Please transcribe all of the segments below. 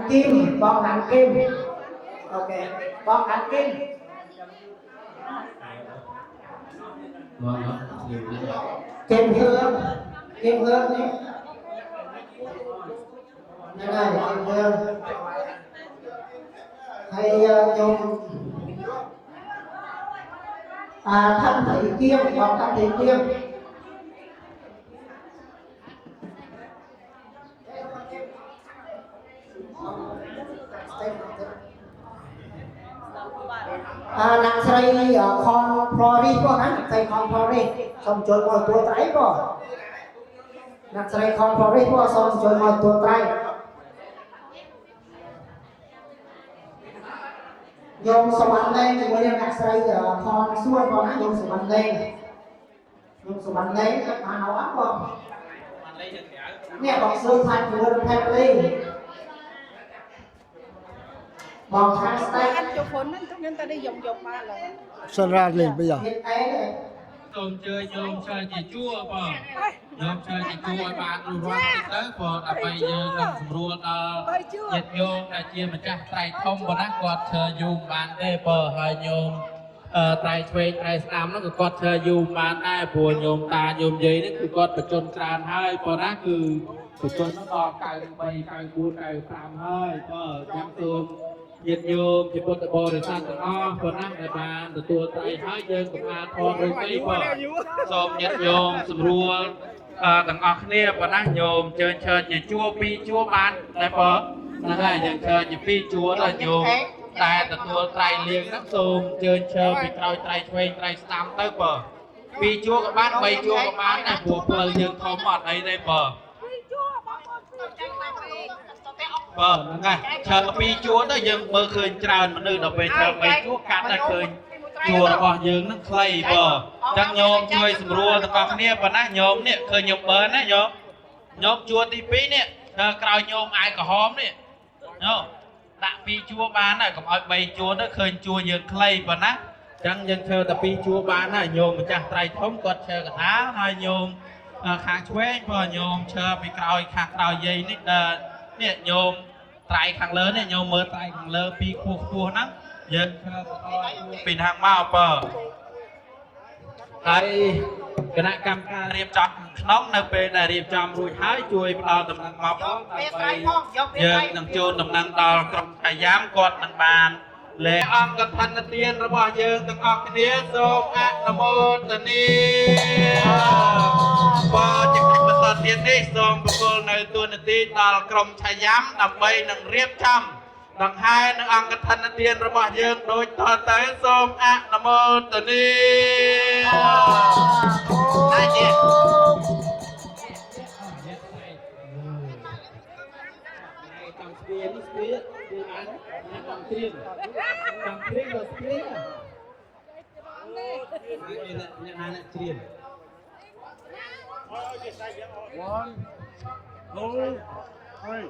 kim bong hẳn kim ok bong hẳn kim kim hương đấy như này kim hương hay dùng thân thị kim bong thân thị kim nặng xây con prori có nè xây con prori xong chơi ngồi tua trái có nặng xây con prori có xong chơi ngồi tua trái dùng số bắn lên thì mới đem nặng xây con xuôi có nè dùng số bắn lên các bạn nào áp không nè bọc xuôi thành vừa được thêm đi bọc hàng stay anh chụp phone anh chúng ta đi dùng mà là sao ra liền bây giờ tôm chơi nhôm chơi chỉ chua bò nhôm chơi chỉ chua bạn luôn ra tới bò là bây giờ làm ruộng nhiệt nhôm là chia mình chắc tay thông bò nát quạt chơi dùng bạn đây bò hai nhôm tay thuê tay làm nó cứ quạt chơi dùng bạn ai bùa nhôm ta nhôm giấy nó cứ quạt bật chôn tràn hai bò nát cứ chôn nó to cài bay cài buôn cài làm hơi bò chăm tôm nhiệt nhôm thì bột bò để san tận o bò nát để bàn từ tua tay hai chân của a thon rồi mấy bò xôm nhiệt nhôm sầm rùa tận o kia bò nát nhôm chơi chơi chỉ chua pi chua bán đây bò là hai nhận chơi chỉ pi chua là nhômแต่ตัวไตรเลี้ยงนักโสมเชิญเชิญไปไตรไตรเทรนไตรสามเต้เปิดปีจัวกับบ้านใบจัวกับบ้านนะบัวเปลือยยังทอมหมดในเปิดเปิดนั่นไงเชิญปีจัวได้ยังเมื่อคืนจานมันนึกเราไปเชิญใบจัวกันได้คืนจัวเราบอกยังนักใครเปิดจังโยมช่วยสำรวจต่างๆเนี่ยปะนะโยมเนี่ยเคยโยมเปิดนะโยมโยมจัวตีปีเนี่ยกล่าวโยมไอ้กระหอมเนี่ยโยมដាក់ពីជួបានហើយកុំឲ្យ3ជួទៅឃើញជួយើងខ្លីប៉ុណ្ណាអញ្ចឹងយើងធ្វើតែ2ជួបានហើយញោមម្ចាស់ត្រៃធំគាត់ឈើកថាហើយញោមខាងឆ្វេងព្រោះញោមឈើពីក្រោយខាងក្រោយយាយនេះនេះញោមត្រៃខាងលើនេះញោមមើលត្រៃខាងលើពីខ្ពស់ហ្នឹងយើងឈើពីខាងមកបើហើយគណៈកម្មការរៀបចំក្នុងនៅពេលដែលរៀបចំរួចហើយជួយផ្ដល់ដំណឹងមកផងដើម្បីយើងនឹងចូលដំណឹងដល់ក្រុមកាយាមគាត់នឹងបានលេអង្គកឋិនទានរបស់យើងទាំងអស់គ្នាសូមអនុមោទនាបើជាបន្តទៀតនេះសូមបកលនៅទូនាទីដល់ក្រុមកាយាមដើម្បីនឹងរៀបចំដង្ហែនឹងអង្គកឋិនទានរបស់យើងដូចតទៅសូមអនុមោទនាហើយទៀតតាមស្ពាននេះស្ពានគឺអាចតាមព្រៀងតាមព្រៀងដល់ស្ពានអ្នកណាអ្នកជ្រៀង 1 2 3 Hey!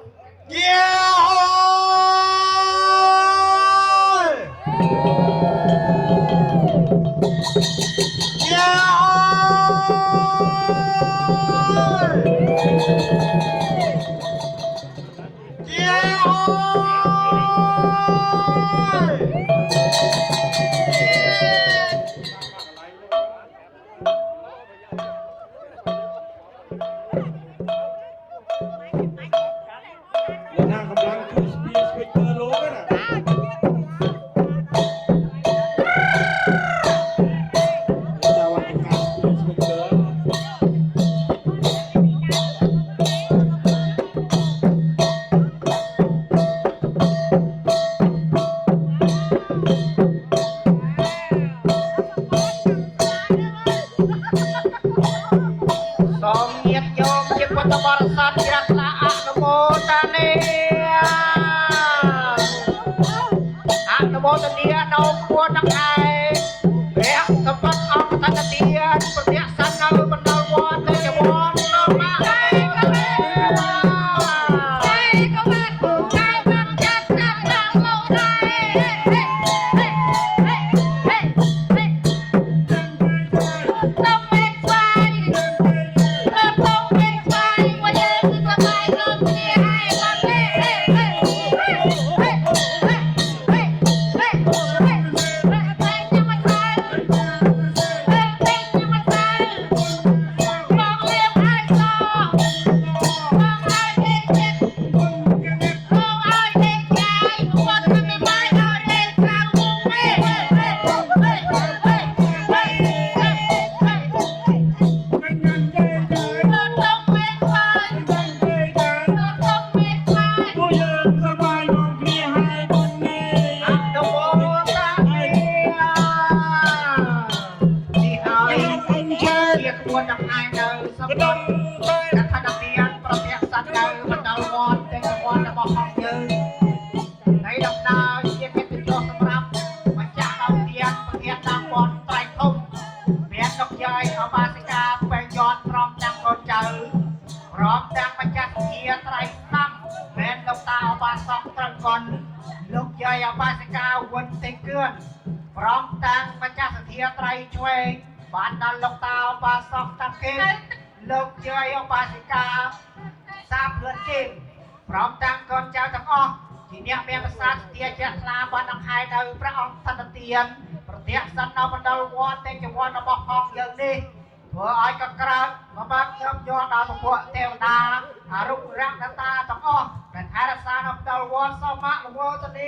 អបាសិកាវុនទេគឿនព្រមតាំងម្ចាស់សធាត្រៃឆ្វេងបានដល់លោកតាអបាសកតាគេលោកជ័យអបាសិកាសាភឿនគេព្រមតាំងកូនចៅទាំងអស់ជាអ្នកមានប្រសាទសធាជ្រះថ្លាបានដង្ហែនៅព្រះអង្គសន្តិទានប្រតិសិទ្ធនៅបណ្ដុលវត្តទេចវត្តរបស់ផងយើងនេះធ្វើឲ្យកក្រើកមកបានខ្ញុំយកដល់ពពួកទេវតាអរុរៈតាទាំងអស់ដែលថែរក្សានៅបណ្ដុលវត្តសូមអនុមោទនា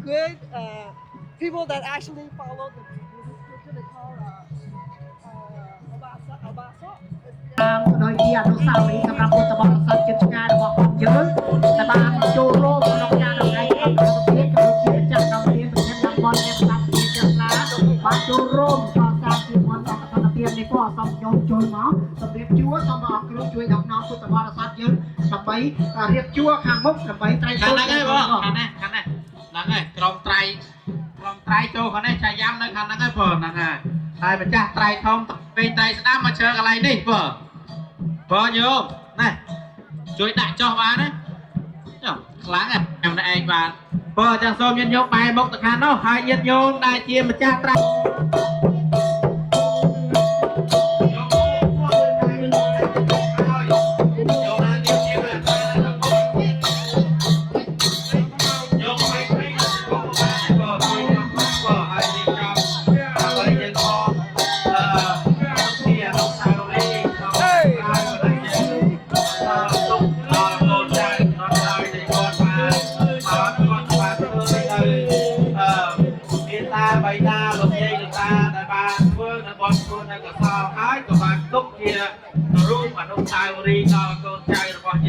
good people that actually follow the description they call Obasa. តាមដោយជាអនុស្សាវរីយ៍សម្រាប់ពុទ្ធបរិស័ទជិតឆ្ងាយរបស់ខ្ញុំយើងដែលបានចូលរួមក្នុងការដំណើរការប្រតិបត្តិក៏ជាម្ចាស់កម្មវិធីសំខាន់តាមបនអ្នកស្ដាប់ជាចាស់ឡាបានចូលរួមកសាងជាមន្តអត្តភាពនេះក៏សូមញោមចូលមកសម្រាប់ជួសូមអរគុណជួយដល់នាំពុទ្ធបរិស័ទយើងដើម្បីរៀបជួខាងមុខដើម្បីត្រៃចូលខាងហ្នឹងហើយបងខាងហ្នឹងហើយក្រុមត្រៃចូលខាងនេះឆាយ៉ាំនៅខាងហ្នឹងហើយបងហ្នឹងហើយម្ចាស់ត្រៃធំពេលត្រៃស្ដាំមកជើកន្លែងនេះបងញោមណែជួយដាក់ចុះបានណាចុះខ្លាំងណាស់ខ្ញុំឯងបានបងចាំសូមញាតិញោមបែរមុខទៅខាងនោះហើយញាតិញោមដែលជាម្ចាស់ត្រៃ Thank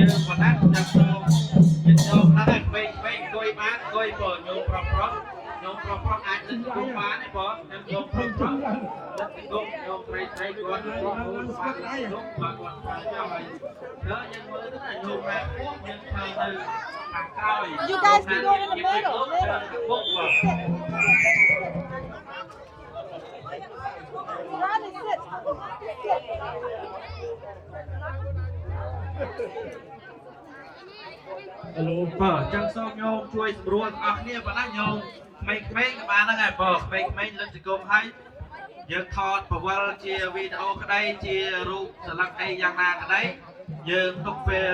យើងប៉ុណ្ណាចាំចូលយើងចូលហ្នឹងវិញគួយបានគួយបើញោមប្រុសញោមប្រុសអាចនឹងគួយបានទេបងញោមប្រុសដឹកទៅគុំញោមត្រីគាត់គាត់បានញោមបានគាត់បានចាំហើយដល់យើងមើលទៅញោមណាយើងធ្វើទៅខាងក្រោយ You guys can go in the middle. បុកបង Run and sit. Sit. បើចឹងសូមញោមជួយស្រួលអស់គ្នាប៉ុណ្ណាញោមក្មេងៗក៏បានដែរបើក្មេងៗលើកជង្គង់ឲ្យយើងថតប្រវល់ជាវីដេអូក្តីជារូបស្លឹកអីយ៉ាងណាក្តីយើងទុកពេល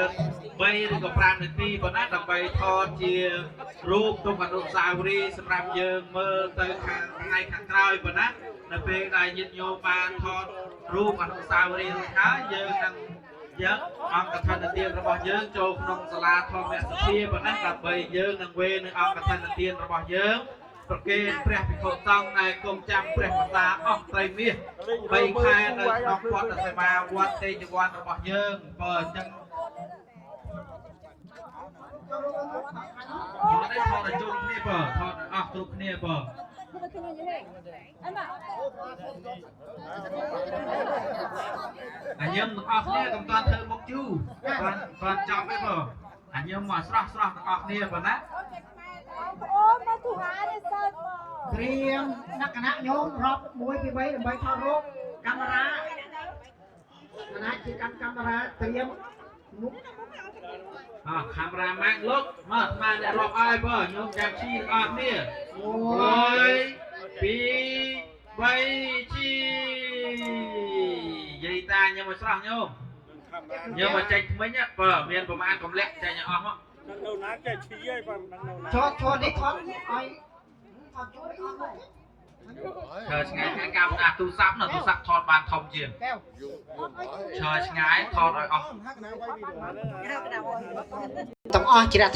3ឬក៏5នាទីប៉ុណ្ណាដើម្បីថតជារូបទុកអនុស្សាវរីយ៍សម្រាប់យើងមើលទៅខាងថ្ងៃខាងក្រោយប៉ុណ្ណានៅពេលដែលញាតិញោមបានថតរូបអនុស្សាវរីយ៍រួចហើយយើងនឹងយកអង្គកថាទានរបស់យើងចូលក្នុងសាលាធម្មសភាប៉ុណ្ណេះដើម្បីយើងនឹងវេនឹងអង្គកថាទានរបស់យើងប្រគេនព្រះភិក្ខុសង្ឃដែលគង់ចាំព្រះបសាអស់ត្រីមាស3ខែនៅក្នុងវត្តសេវាវត្តទេជវ័នរបស់យើងបើអញ្ចឹងមកได้ថតឲ្យជុំគ្នាបើថតអស់គ្រប់គ្នាបើ Put the thing in your head. Emma. អញ្ញឹមទាំងអស់គ្នាកុំតាន់ធ្វើមុខជូរបានចប់ទេបើអញ្ញឹមមកស្រស់ទាំងអស់គ្នាបើណា Oh, my two hands is so ត្រៀមលក្ខណៈញោមរាប់1 2 3ដើម្បីថតរូបកាមេរ៉ាគណៈជាកាន់កាមេរ៉ាត្រៀមមុខ ខាងរ៉ាម៉ាំងលុកមកស្មានអ្នករាប់ឲ្យបើញោមចាំឈីទាំងអស់គ្នា1 2 3ជីយាយតាញោមមកស្រស់ញោមមកចេញថ្មិញបើមានប្រមាណកំលែកចេញអស់មក đâu ná cái chi ấy mà đâu ná ឈរនេះថតឲ្យថតជួយអស់មក chờ ngày cái cam à tu sắm là tu sắm thọt bàn thòng chiền chờ ngày thọt rồi ទាំងអស់ជ្រះ